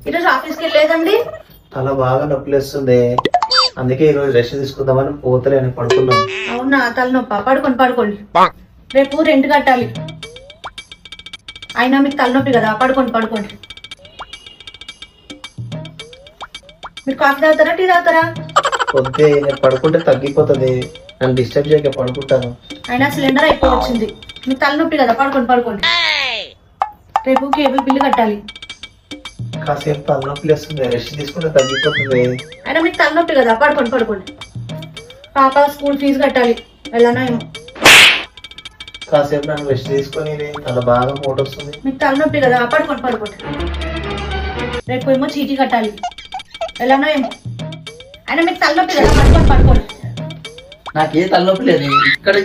ఈరోజు ఆఫీస్కి వెళ్ళలేదండి? తల బాగా నొప్పిలేస్తుంది, అందుకే ఈరోజు రెస్ట్ తీసుకుందామని పోతలేని పడుకున్నాం. అవునా, తలనొప్పి? పడుకోండి. రేపు రెంట్ కట్టాలి, అయినా మీకు తలనొప్పి కదా. పడుకోండి. మీరు కాఫీ తాగుతారా, టీ తాగుతారా? పొద్దే నేను పడుకుంటే తగ్గిపోతుంది, నన్ను డిస్టర్బ్ చేయక పడుకుంటాను. అయినా సిలిండర్ అయిపోవచ్చింది, మీకు తలనొప్పి కదా. పడుకోండి. రేపు కేబుల్ బిల్లు కట్టాలి. కాసేపు తలనొప్పి లేస్తుంది, రెస్ట్ తీసుకుంటే తగ్గిపోతుంది. అయినా మీకు తలనొప్పి కదా. పడుకోండి. పాప స్కూల్ ఫీజు కట్టాలి, ఎలానో ఏమో. కాసేపు నన్ను రెస్ట్ తీసుకొని తల బాగా మూట వస్తుంది. మీకు తలనొప్పి కదా. పడుకోండి. రేపు ఏమో చీటీ కట్టాలి, ఎలానో ఏమో. అయినా మీకు తలనొప్పి కదా. పడుకోండి. నాకే తలనొప్పి లేదు ఇక్కడ.